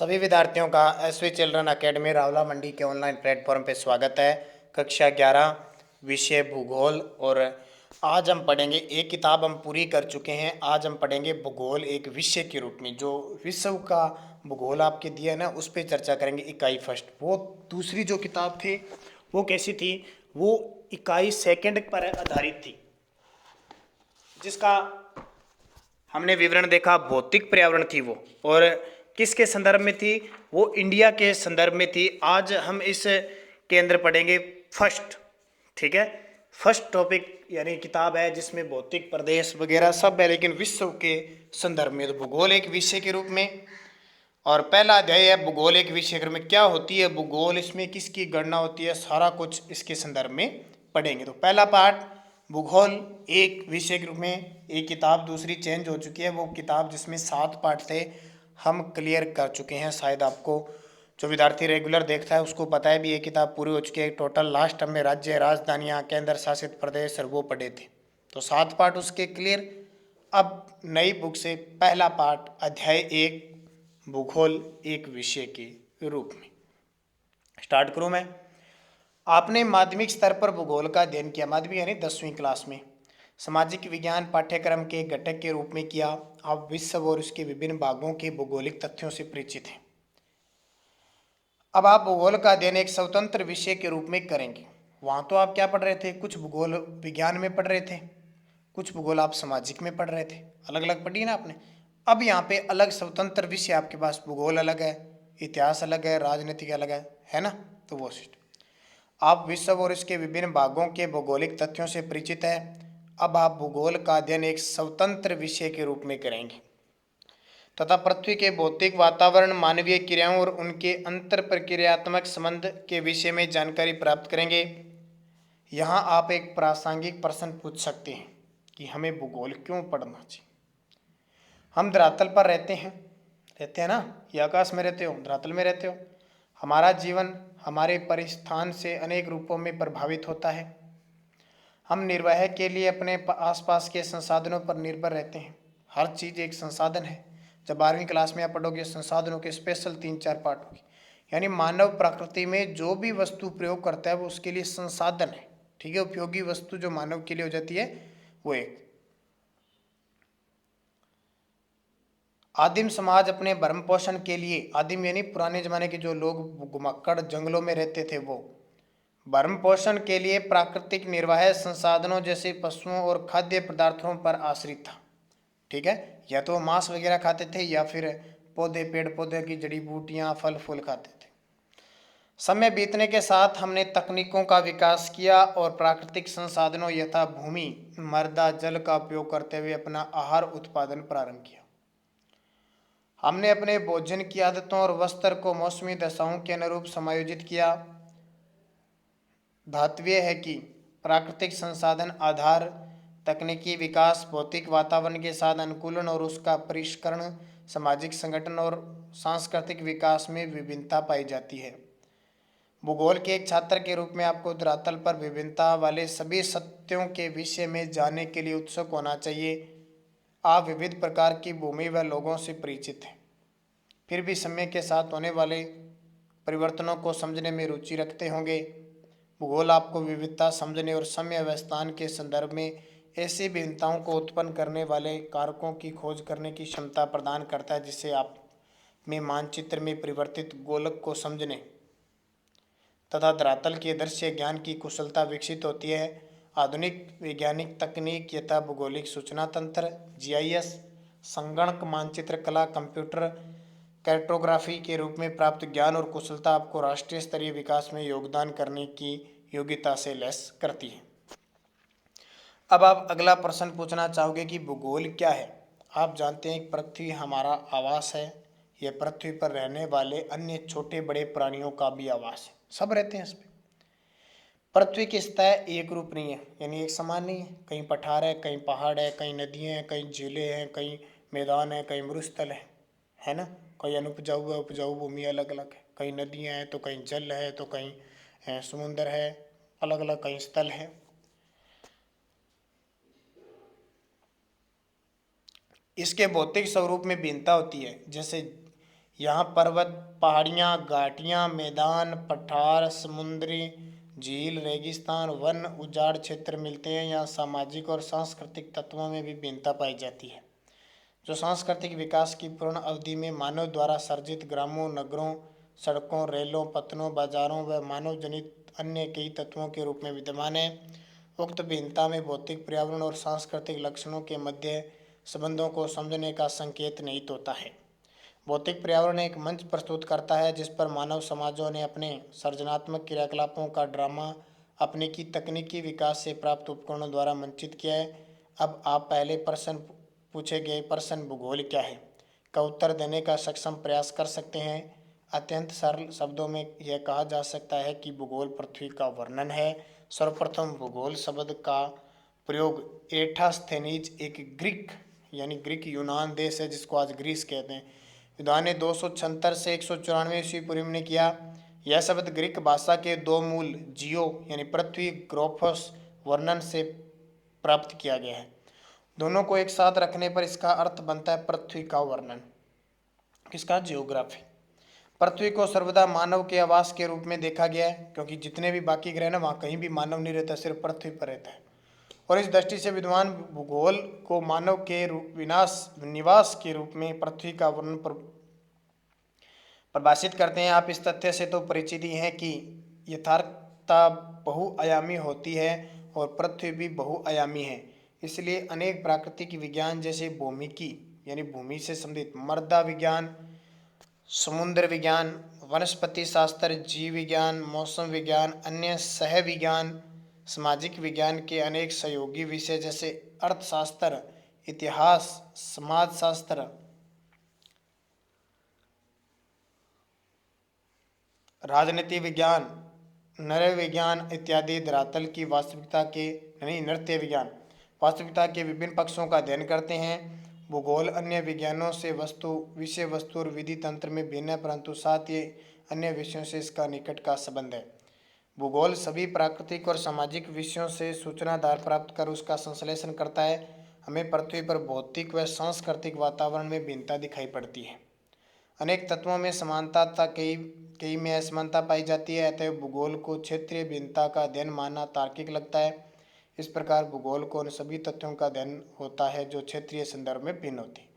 सभी विद्यार्थियों का एसवी चिल्ड्रन एकेडमी रावला मंडी के ऑनलाइन प्लेटफॉर्म पे स्वागत है। कक्षा 11 विषय भूगोल। और आज हम पढ़ेंगे, एक किताब हम पूरी कर चुके हैं। आज हम पढ़ेंगे भूगोल एक विषय के रूप में। जो विश्व का भूगोल आपके दिया है ना, उस पर चर्चा करेंगे। इकाई फर्स्ट, वो दूसरी जो किताब थी वो कैसी थी? वो इकाई सेकंड पर आधारित थी, जिसका हमने विवरण देखा। भौतिक पर्यावरण थी वो, और किसके संदर्भ में थी? वो इंडिया के संदर्भ में थी। आज हम इस के अंदर पढ़ेंगे फर्स्ट। ठीक है, फर्स्ट टॉपिक यानी किताब है जिसमें भौतिक प्रदेश वगैरह सब है, लेकिन विश्व के संदर्भ में। तो भूगोल एक विषय के रूप में, और पहला अध्याय है भूगोल एक विषय के रूप में। क्या होती है भूगोल, इसमें किसकी गणना होती है, सारा कुछ इसके संदर्भ में पढ़ेंगे। तो पहला पार्ट भूगोल एक विषय के रूप में। एक किताब दूसरी चेंज हो चुकी है, वो किताब जिसमें 7 पार्ट थे हम क्लियर कर चुके हैं। शायद आपको, जो विद्यार्थी रेगुलर देखता है उसको पता है भी, ये किताब पूरी हो चुकी है। टोटल लास्ट में राज्य, राजधानियाँ, केंद्र शासित प्रदेश और वो पढ़े थे, तो 7 पार्ट उसके क्लियर। अब नई बुक से पहला पार्ट अध्याय 1 भूगोल एक विषय के रूप में स्टार्ट करूँ मैं। आपने माध्यमिक स्तर पर भूगोल का अध्ययन किया, माध्यमिक यानी 10वीं क्लास में, सामाजिक विज्ञान पाठ्यक्रम के घटक के रूप में किया। आप विश्व और उसके विभिन्न भागों के भौगोलिक तथ्यों से परिचित हैं। अब आप भूगोल का अध्ययन एक स्वतंत्र विषय के रूप में करेंगे। वहाँ तो आप क्या पढ़ रहे थे? कुछ भूगोल विज्ञान में पढ़ रहे थे, कुछ भूगोल आप सामाजिक में पढ़ रहे थे, अलग अलग पढ़ी ना आपने। अब यहाँ पे अलग स्वतंत्र विषय आपके पास, भूगोल अलग है, इतिहास अलग है, राजनीति अलग है ना। तो वो सिस्टम, आप विश्व और इसके विभिन्न भागों के भौगोलिक तथ्यों से परिचित है। अब आप भूगोल का अध्ययन एक स्वतंत्र विषय के रूप में करेंगे तथा पृथ्वी के भौतिक वातावरण, मानवीय क्रियाओं और उनके अंतर प्रक्रियात्मक संबंध के विषय में जानकारी प्राप्त करेंगे। यहाँ आप एक प्रासंगिक प्रश्न पूछ सकते हैं कि हमें भूगोल क्यों पढ़ना चाहिए। हम धरातल पर रहते हैं ना, या आकाश में रहते हो, धरातल में रहते हो। हमारा जीवन हमारे परिस्थान से अनेक रूपों में प्रभावित होता है। हम निर्वाह के लिए अपने आसपास के संसाधनों पर निर्भर रहते हैं। हर चीज़ एक संसाधन है। जब 12वीं क्लास में आप पढ़ोगे, संसाधनों के स्पेशल 3-4 पार्ट होगी। यानी मानव प्रकृति में जो भी वस्तु प्रयोग करता है वो उसके लिए संसाधन है। ठीक है, उपयोगी वस्तु जो मानव के लिए हो जाती है वो एक। आदिम समाज अपने भरण पोषण के लिए, आदिम यानी पुराने जमाने के जो लोग घुमक्कड़ जंगलों में रहते थे, वो भरण पोषण के लिए प्राकृतिक निर्वाह संसाधनों जैसे पशुओं और खाद्य पदार्थों पर आश्रित था। ठीक है, या तो मांस वगैरह खाते थे या फिर पौधे, पेड़ पौधे की जड़ी बूटियां, फल फूल खाते थे। समय बीतने के साथ हमने तकनीकों का विकास किया और प्राकृतिक संसाधनों यथा भूमि, मृदा, जल का उपयोग करते हुए अपना आहार उत्पादन प्रारंभ किया। हमने अपने भोजन की आदतों और वस्त्र को मौसमी दशाओं के अनुरूप समायोजित किया। धातव्य है कि प्राकृतिक संसाधन आधार, तकनीकी विकास, भौतिक वातावरण के साथ अनुकूलन और उसका परिष्करण, सामाजिक संगठन और सांस्कृतिक विकास में विभिन्नता पाई जाती है। भूगोल के एक छात्र के रूप में आपको धरातल पर विभिन्नता वाले सभी सत्यों के विषय में जानने के लिए उत्सुक होना चाहिए। आप विविध प्रकार की भूमि व लोगों से परिचित हैं, फिर भी समय के साथ होने वाले परिवर्तनों को समझने में रुचि रखते होंगे। भूगोल आपको विविधता समझने और समय व स्थान के संदर्भ में ऐसी भिन्नताओं को उत्पन्न करने वाले कारकों की खोज करने की क्षमता प्रदान करता है, जिससे आप में मानचित्र में परिवर्तित गोलक को समझने तथा धरातल के दृश्य ज्ञान की कुशलता विकसित होती है। आधुनिक वैज्ञानिक तकनीक यथा भौगोलिक सूचना तंत्र, जीआईएस, संगणक मानचित्र कला, कंप्यूटर कार्टोग्राफी के रूप में प्राप्त ज्ञान और कुशलता आपको राष्ट्रीय स्तरीय विकास में योगदान करने की योग्यता से लैस करती है। अब आप अगला प्रश्न पूछना चाहोगे कि भूगोल क्या है। आप जानते हैं कि पृथ्वी हमारा आवास है। यह पृथ्वी पर रहने वाले अन्य छोटे बड़े प्राणियों का भी आवास है, सब रहते हैं इस पर। पृथ्वी की सतह एक रूप नहीं है, यानी एक समान नहीं है। कहीं पठार है, कहीं पहाड़ है, कहीं नदियाँ हैं, कहीं झीलें हैं, कहीं मैदान है, कहीं मरुस्थल है ना। कहीं अनुपजाऊ है, उपजाऊ भूमि अलग अलग है। कहीं नदियाँ हैं तो कहीं जल है, तो कहीं समुद्र है, अलग अलग, कहीं स्थल है। इसके भौतिक स्वरूप में भिन्नता होती है। जैसे यहाँ पर्वत, पहाड़ियाँ, घाटियाँ, मैदान, पठार, समुद्री झील, रेगिस्तान, वन, उजाड़ क्षेत्र मिलते हैं। यहाँ सामाजिक और सांस्कृतिक तत्वों में भी भिन्नता पाई जाती है। जो सांस्कृतिक विकास की पूर्ण अवधि में मानव द्वारा सर्जित ग्रामों, नगरों, सड़कों, रेलों, पत्तनों, बाजारों व मानव जनित अन्य कई तत्वों के रूप में विद्यमान है। उक्त भिन्नता में भौतिक, पर्यावरण और सांस्कृतिक लक्षणों के मध्य संबंधों को समझने का संकेत निहित होता है। भौतिक पर्यावरण एक मंच प्रस्तुत करता है जिस पर मानव समाजों ने अपने सृजनात्मक क्रियाकलापों का ड्रामा अपने की तकनीकी विकास से प्राप्त उपकरणों द्वारा मंचित किया है। अब आप पहले प्रश्न पूछे गए प्रश्न भूगोल क्या है का उत्तर देने का सक्षम प्रयास कर सकते हैं। अत्यंत सरल शब्दों में यह कहा जा सकता है कि भूगोल पृथ्वी का वर्णन है। सर्वप्रथम भूगोल शब्द का प्रयोग एर्थास्थेनीज एक ग्रीक यानी ग्रीक यूनान देश है जिसको आज ग्रीस कहते हैं, विद्वान ने 276 से 194 ईस्वी पूर्व में किया। यह शब्द ग्रीक भाषा के दो मूल जियो यानी पृथ्वी, ग्रोफस वर्णन से प्राप्त किया गया है। दोनों को एक साथ रखने पर इसका अर्थ बनता है पृथ्वी का वर्णन। किसका? जियोग्राफी। पृथ्वी को सर्वदा मानव के आवास के रूप में देखा गया है, क्योंकि जितने भी बाकी ग्रह ना वहाँ कहीं भी मानव नहीं रहता, सिर्फ पृथ्वी पर रहता है। और इस दृष्टि से विद्वान भूगोल को मानव के निवास के रूप में पृथ्वी का वर्णन परिभाषित करते हैं। आप इस तथ्य से तो परिचित ही हैं कि यथार्थता बहुआयामी होती है और पृथ्वी भी बहुआयामी है। इसलिए अनेक प्राकृतिक विज्ञान जैसे भौमिकी यानी भूमि से संबंधित, मृदा विज्ञान, समुद्र विज्ञान, वनस्पति शास्त्र, जीव विज्ञान, मौसम विज्ञान, अन्य सह विज्ञान, सामाजिक विज्ञान के अनेक सहयोगी विषय जैसे अर्थशास्त्र, इतिहास, समाजशास्त्र, राजनीति विज्ञान, नर विज्ञान इत्यादि धरातल की वास्तविकता के नृत्य विज्ञान वास्तविकता के विभिन्न पक्षों का अध्ययन करते हैं। भूगोल अन्य विज्ञानों से विषय वस्तु और विधि तंत्र में भिन्न है, परंतु साथ ही अन्य विषयों से इसका निकट का संबंध है। भूगोल सभी प्राकृतिक और सामाजिक विषयों से सूचना आधार प्राप्त कर उसका संश्लेषण करता है। हमें पृथ्वी पर भौतिक व सांस्कृतिक वातावरण में भिन्नता दिखाई पड़ती है। अनेक तत्वों में समानता तथा कई में असमानता पाई जाती है। अतः भूगोल को क्षेत्रीय भिन्नता का अध्ययन मानना तार्किक लगता है। इस प्रकार भूगोल को उन सभी तथ्यों का अध्ययन होता है जो क्षेत्रीय संदर्भ में भिन्न होते हैं।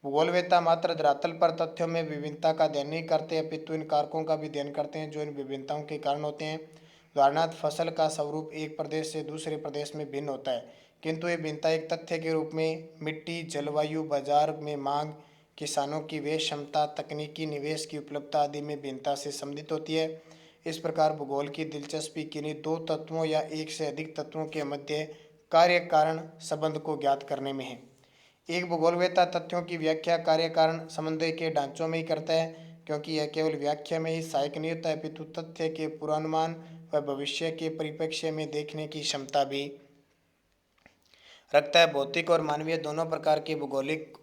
भूगोलवेत्ता मात्र धरातल पर तथ्यों में विभिन्नता का अध्ययन नहीं करते, अपितु इन कारकों का भी अध्ययन करते हैं जो इन विभिन्नताओं के कारण होते हैं। उदाहरणार्थ, फसल का स्वरूप एक प्रदेश से दूसरे प्रदेश में भिन्न होता है, किंतु ये भिन्नता एक तथ्य के रूप में मिट्टी, जलवायु, बाजार में मांग, किसानों की वे क्षमता, तकनीकी निवेश की उपलब्धता आदि में भिन्नता से संबंधित होती है। इस प्रकार भूगोल की दिलचस्पी किन्हीं दो तत्वों या एक से अधिक तत्वों के मध्य कार्य कारण संबंध को ज्ञात करने में है। एक भूगोलवेत्ता तथ्यों की व्याख्या कार्य कारण संबंध के ढांचों में ही करता है, क्योंकि यह केवल व्याख्या में ही सहायक नहीं होता है, अपितु तथ्य के पूर्वानुमान व भविष्य के परिप्रेक्ष्य में देखने की क्षमता भी रखता है। भौतिक और मानवीय दोनों प्रकार के भूगोलिक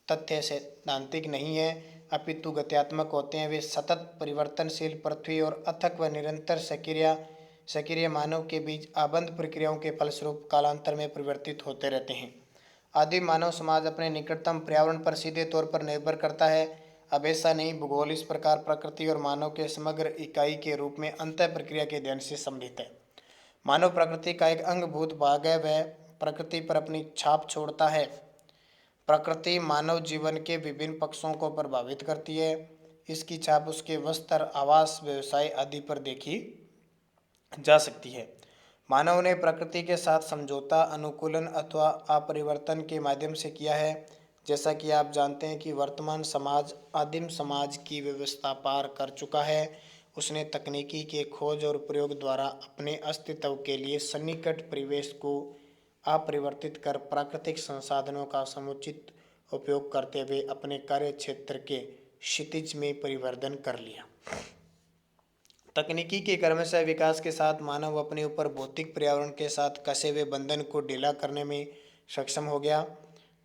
तथ्य सैद्धांतिक नहीं है, अपितु गत्यात्मक होते हैं। वे सतत परिवर्तनशील पृथ्वी और अथक व निरंतर सक्रिय मानव के बीच आबंध प्रक्रियाओं के फलस्वरूप कालांतर में परिवर्तित होते रहते हैं। आदि मानव समाज अपने निकटतम पर्यावरण पर सीधे तौर पर निर्भर करता है। अब ऐसा नहीं, भूगोल इस प्रकार प्रकृति और मानव के समग्र इकाई के रूप में अंतः प्रक्रिया के अध्ययन से संबंधित है। मानव प्रकृति का एक अंगभूत भाग है, वह प्रकृति पर अपनी छाप छोड़ता है। प्रकृति मानव जीवन के विभिन्न पक्षों को प्रभावित करती है। इसकी छाप उसके वस्त्र, आवास, व्यवसाय आदि पर देखी जा सकती है। मानव ने प्रकृति के साथ समझौता, अनुकूलन अथवा अपरिवर्तन के माध्यम से किया है। जैसा कि आप जानते हैं कि वर्तमान समाज आदिम समाज की व्यवस्था पार कर चुका है। उसने तकनीकी के खोज और प्रयोग द्वारा अपने अस्तित्व के लिए सन्निकट परिवेश को अपरिवर्तित कर प्राकृतिक संसाधनों का समुचित उपयोग करते हुए अपने कार्य क्षेत्र के क्षितिज में परिवर्तन कर लिया। तकनीकी के क्रमशः विकास के साथ मानव अपने ऊपर भौतिक पर्यावरण के साथ कसे हुए बंधन को ढीला करने में सक्षम हो गया।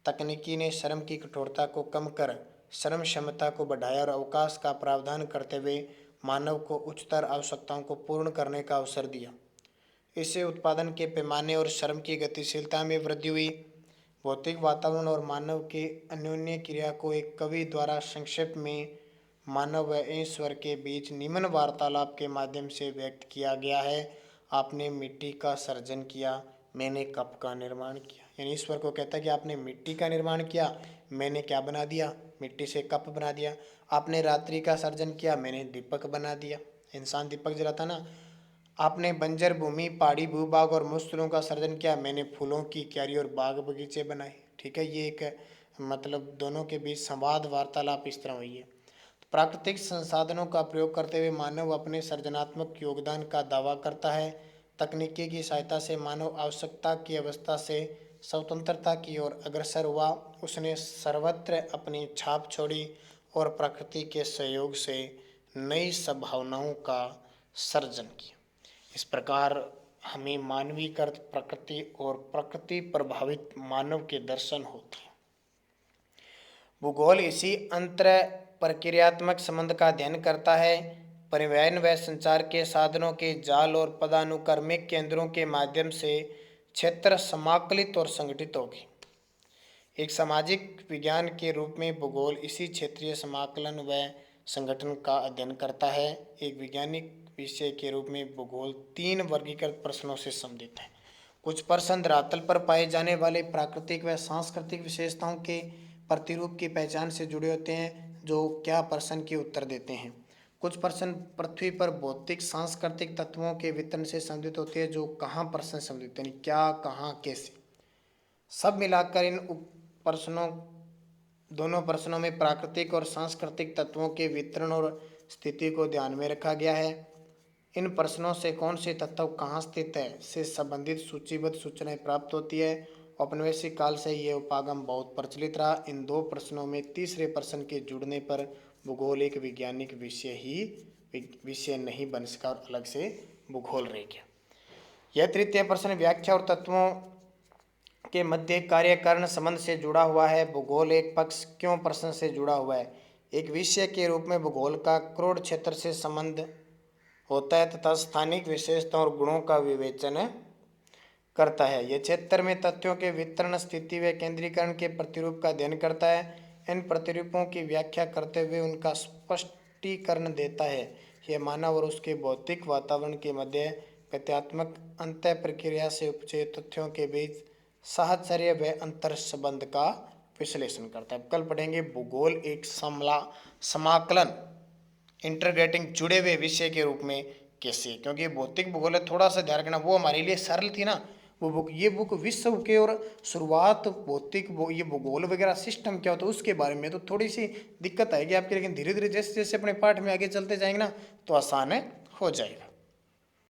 तकनीकी ने श्रम की कठोरता को कम कर श्रम क्षमता को बढ़ाया और अवकाश का प्रावधान करते हुए मानव को उच्चतर आवश्यकताओं को पूर्ण करने का अवसर दिया। इससे उत्पादन के पैमाने और श्रम की गतिशीलता में वृद्धि हुई। भौतिक वातावरण और मानव के अन्योन्य क्रिया को एक कवि द्वारा संक्षेप में मानव व ईश्वर के बीच निम्न वार्तालाप के माध्यम से व्यक्त किया गया है। आपने मिट्टी का सर्जन किया, मैंने कप का निर्माण किया। यानी ईश्वर को कहता है कि आपने मिट्टी का निर्माण किया, मैंने क्या बना दिया, मिट्टी से कप बना दिया। आपने रात्रि का सर्जन किया, मैंने दीपक बना दिया, इंसान दीपक जलाता ना। आपने बंजर भूमि, पहाड़ी भूभाग और मरुस्थलों का सर्जन किया, मैंने फूलों की क्यारी और बाग बगीचे बनाए। ठीक है, ये एक मतलब दोनों के बीच संवाद वार्तालाप इस तरह हुई है। प्राकृतिक संसाधनों का प्रयोग करते हुए मानव अपने सृजनात्मक योगदान का दावा करता है। तकनीकी की सहायता से मानव आवश्यकता की अवस्था से स्वतंत्रता की ओर अग्रसर हुआ। उसने सर्वत्र अपनी छाप छोड़ी और प्रकृति के सहयोग से नई संभावनाओं का सर्जन किया। इस प्रकार हमें मानवीकृत प्रकृति और प्रकृति प्रभावित मानव के दर्शन होते हैं। भूगोल इसी अंतर प्रक्रियात्मक संबंध का अध्ययन करता है। परिवहन व संचार के साधनों के जाल और पदानुक्रमिक केंद्रों के माध्यम से क्षेत्र समाकलित और संगठित होगी। एक सामाजिक विज्ञान के रूप में भूगोल इसी क्षेत्रीय समाकलन व संगठन का अध्ययन करता है। एक वैज्ञानिक विषय के रूप में भूगोल 3 वर्गीकृत प्रश्नों से संबंधित है। कुछ प्रश्न धरातल पर पाए जाने वाले प्राकृतिक व सांस्कृतिक विशेषताओं के प्रतिरूप की पहचान से जुड़े होते हैं, जो क्या प्रश्न के उत्तर देते हैं। कुछ प्रश्न पृथ्वी पर भौतिक सांस्कृतिक तत्वों के वितरण से संबंधित होते हैं, जो कहाँ प्रश्न संबंधित यानी क्या, कहाँ, कैसे। सब मिलाकर इन प्रश्नों दोनों प्रश्नों में प्राकृतिक और सांस्कृतिक तत्वों के वितरण और स्थिति को ध्यान में रखा गया है। इन प्रश्नों से कौन से तत्व कहाँ स्थित है से संबंधित सूचीबद्ध सूचनाएं प्राप्त होती है। औपनिवेशिक काल से यह उपागम बहुत प्रचलित रहा। इन 2 प्रश्नों में तीसरे प्रश्न के जुड़ने पर भूगोल एक वैज्ञानिक विषय नहीं बन सका और अलग से भूगोल रह गया। यह तृतीय प्रश्न व्याख्या और तत्वों के मध्य कार्य कारण संबंध से जुड़ा हुआ है। भूगोल एक पक्ष क्यों प्रश्न से जुड़ा हुआ है। एक विषय के रूप में भूगोल का क्रोड क्षेत्र से संबंध होता है तथा स्थानिक विशेषताओं और गुणों का विवेचन करता है। यह क्षेत्र में तथ्यों के वितरण, स्थिति व केंद्रीकरण के प्रतिरूप का अध्ययन करता है। इन प्रतिरूपों की व्याख्या करते हुए उनका स्पष्टीकरण देता है। यह मानव और उसके भौतिक वातावरण के मध्य तथ्यात्मक अंतः प्रक्रिया से उपजे तथ्यों के बीच साहचर्य व अंतर संबंध का विश्लेषण करता है। कल पढ़ेंगे भूगोल एक समाकलन इंटरग्रेटिंग जुड़े हुए विषय के रूप में कैसे, क्योंकि भौतिक भूगोल है, थोड़ा सा ध्यान रखना, वो हमारे लिए सरल थी ना वो बुक। ये बुक विश्व के और शुरुआत भौतिक ये भूगोल वगैरह सिस्टम क्या होता है उसके बारे में तो थोड़ी सी दिक्कत आएगी आपकी, लेकिन धीरे धीरे जैसे जैसे अपने पाठ में आगे चलते जाएंगे ना तो आसान हो जाएगा।